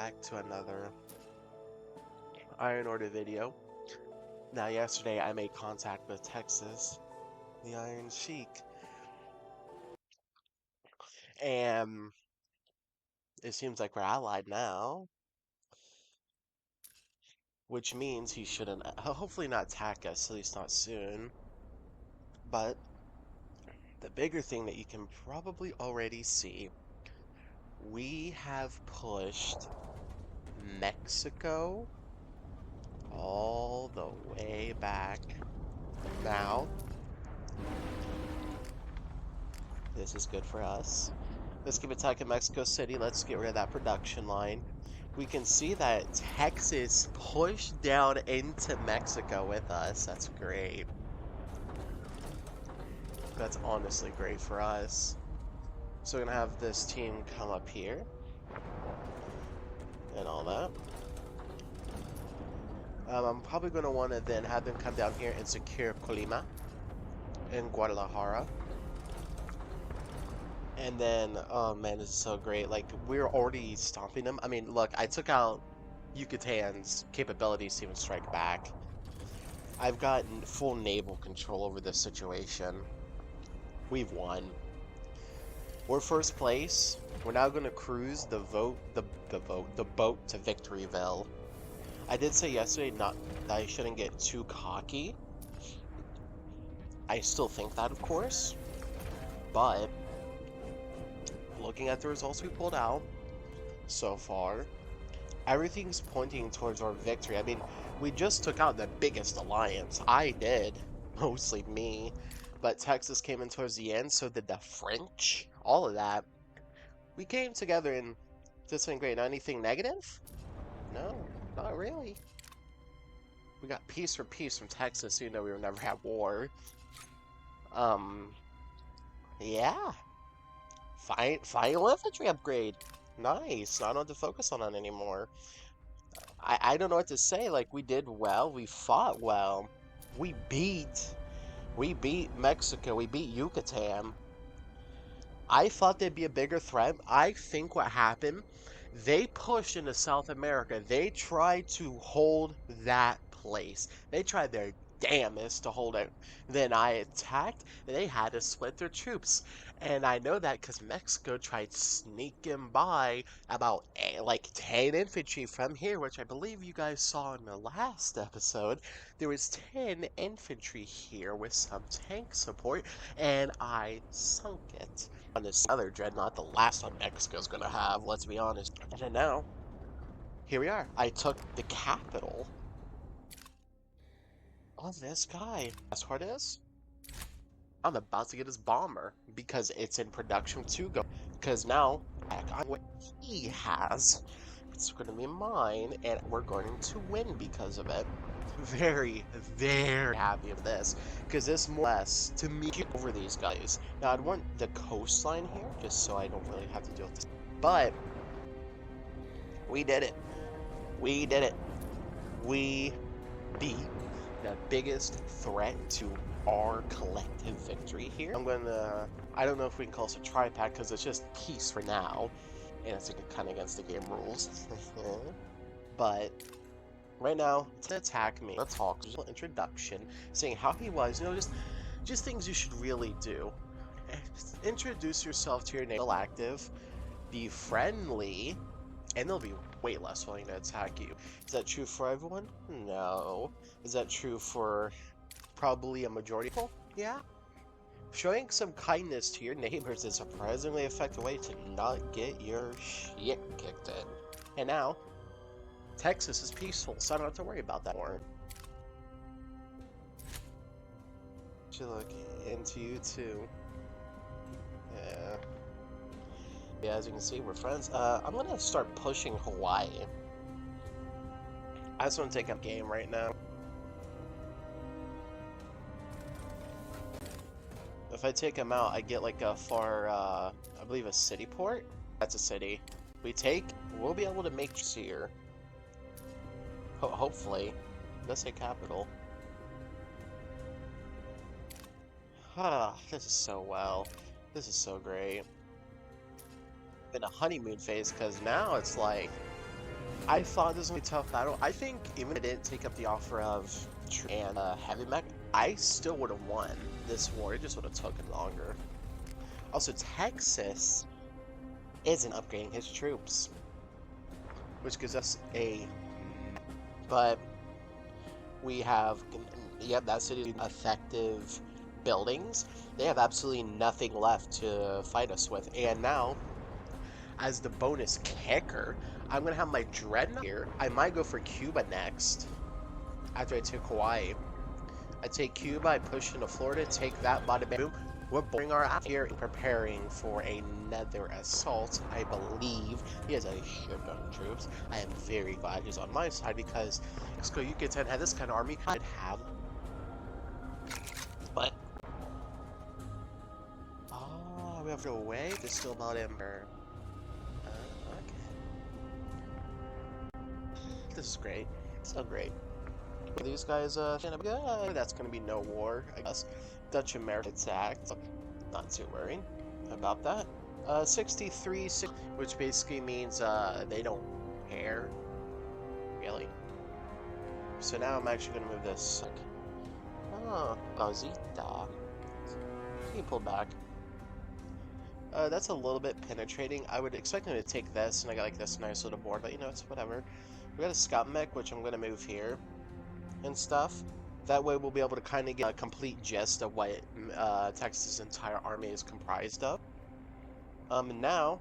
back to another Iron Order video. Now yesterday I made contact with Texas, the Iron Sheik, and it seems like we're allied now, which means he shouldn't, hopefully not attack us, at least not soon. But the bigger thing that you can probably already see, we have pushed Mexico all the way back. Now, this is good for us. Let's give attack in Mexico City. Let's get rid of that production line. We can see that Texas pushed down into Mexico with us. That's great. That's honestly great for us. So we're gonna have this team come up here and all that. I'm probably gonna want to then have them come down here and secure Colima and Guadalajara. And then, oh man, this is so great. Like, we're already stomping them. I mean, look, I took out Yucatan's capabilities to even strike back. I've gotten full naval control over this situation. We've won. We're first place. We're now going to cruise the boat to Victoryville. I did say yesterday not that I shouldn't get too cocky. I still think that, of course. But looking at the results we pulled out so far, everything's pointing towards our victory. I mean, we just took out the biggest alliance. I did, mostly me, but Texas came in towards the end, so did the French, all of that. We came together and did something great. Now, anything negative? No, not really. We got peace for peace from Texas, even though we were never at war. Yeah. Final infantry upgrade. Nice. I don't have to focus on that anymore. I don't know what to say. Like, we did well. We fought well. We beat Mexico. We beat Yucatan. I thought they'd be a bigger threat. I think what happened, they pushed into South America. They tried to hold that place. They tried their damnest to hold it. Then I attacked, and they had to split their troops. And I know that because Mexico tried sneaking by about like 10 infantry from here, which I believe you guys saw in the last episode. There was 10 infantry here with some tank support, and I sunk it. On this other dreadnought, the last one Mexico's gonna have, let's be honest. And then now, here we are. I took the capital of this guy. Best part is, I'm about to get his bomber because it's in production to go. Because now, on what he has, it's going to be mine, and we're going to win because of it. Very, very happy of this, because this more or less to me over these guys. Now I'd want the coastline here, just so I don't really have to deal with this. But we did it. We did it. We beat the biggest threat to our collective victory here. I don't know if we can call this a tri-pack because it's just peace for now, and it's kind of against the game rules. But right now, to attack me, let's talk. Just an introduction, saying how he was, you know, just things you should really do. Introduce yourself to your naval active, be friendly, and they'll be way less willing to attack you. Is that true for everyone? No. Is that true for probably a majority of people? Yeah. Showing some kindness to your neighbors is a surprisingly effective way to not get your shit kicked in. And now, Texas is peaceful, so I don't have to worry about that more. Should look into you too. Yeah. Yeah, as you can see, we're friends. I'm gonna start pushing Hawaii. I just want to take up game right now. If I take him out, I get like a far, I believe a city port? That's a city. We'll be able to make here. Hopefully. Let's say capital. Ah, this is so well. This is so great. In a honeymoon phase, because now it's like, I thought this was a tough battle. I think even if I didn't take up the offer of and heavy mech, I still would have won this war. It just would have taken longer. Also, Texas isn't upgrading his troops, which gives us a. But we have, yep, that city effective buildings. They have absolutely nothing left to fight us with, and now, as the bonus kicker, I'm gonna have my Dreadnought here. I might go for Cuba next after I take Hawaii. I take Cuba, I push into Florida, take that, bada boom. We're boarding our ass here and preparing for another assault. I believe he has a shitload of troops. I am very glad he's on my side because Mexico Yucatan had this kind of army. I'd have. But. Oh, we have to wait. There's still about Ember. Okay. This is great. So great. These guys, that's gonna be no war, I guess. Dutch American attack, not too worried about that. 63, which basically means they don't care, really. So now I'm actually gonna move this. Oh, Gauzita. He pulled back. That's a little bit penetrating. I would expect him to take this, and I got like this nice little board, but you know, it's whatever. We got a scout mech, which I'm gonna move here and stuff. That way we'll be able to kind of get a complete gist of what Texas' entire army is comprised of. Now,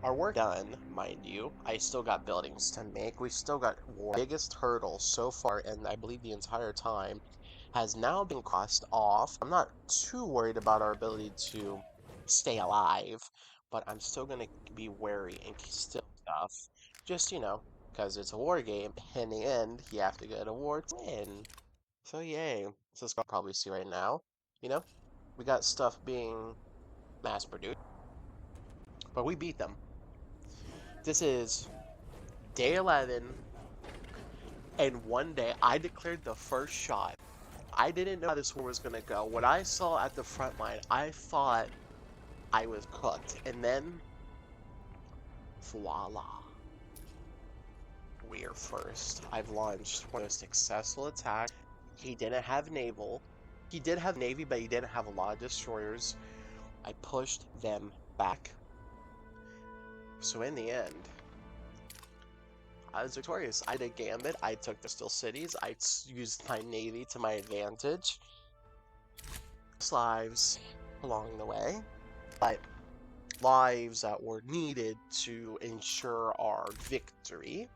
our work done, mind you. I still got buildings to make. We still got war. Biggest hurdle so far, and I believe the entire time, has now been crossed off. I'm not too worried about our ability to stay alive, but I'm still going to be wary and still stuff. Just, you know, because it's a war game. In the end, you have to go to war to win. So yay. So this I'll probably see right now. You know, we got stuff being mass produced, but we beat them. This is day 11, and one day I declared the first shot. I didn't know how this war was gonna go. What I saw at the front line, I thought I was cooked, and then voila. We're first. I've launched one of the most successful attacks. He didn't have naval. He did have navy, but he didn't have a lot of destroyers. I pushed them back. So in the end, I was victorious. I did Gambit. I took the Still Cities. I used my navy to my advantage. Lives along the way, but lives that were needed to ensure our victory.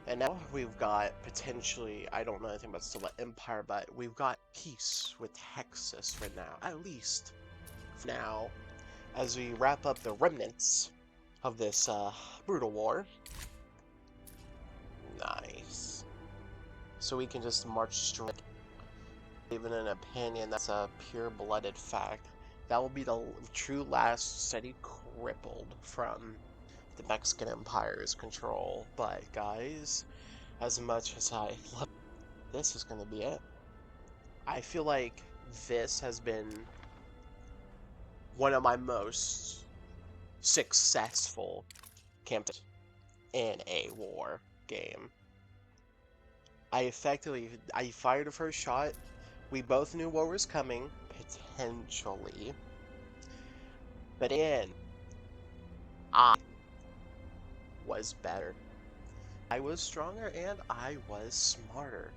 And now we've got potentially, I don't know anything about Still Empire, but we've got peace with Texas for now, at least for now, as we wrap up the remnants of this brutal war. Nice. So we can just march straight. Even an opinion, that's a pure-blooded fact. That will be the true last city crippled from the Mexican Empire's control. But guys, as much as I love, this is going to be it. I feel like this has been one of my most successful campaigns in a war game. I fired the first shot. We both knew what was coming, potentially. But in, I was better. I was stronger and I was smarter.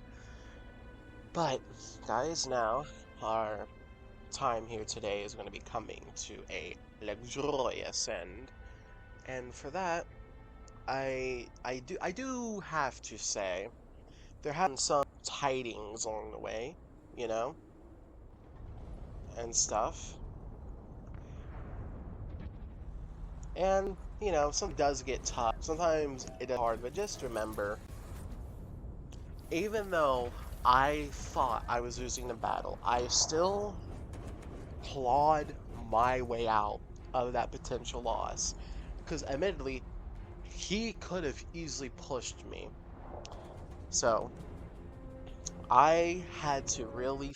But, guys, now our time here today is going to be coming to a luxurious end. And for that, I do have to say, there have been some tidings along the way, you know, and stuff. And, you know, something does get tough. Sometimes it is hard, but just remember, even though I thought I was losing the battle, I still clawed my way out of that potential loss. Because admittedly, he could have easily pushed me. So, I had to really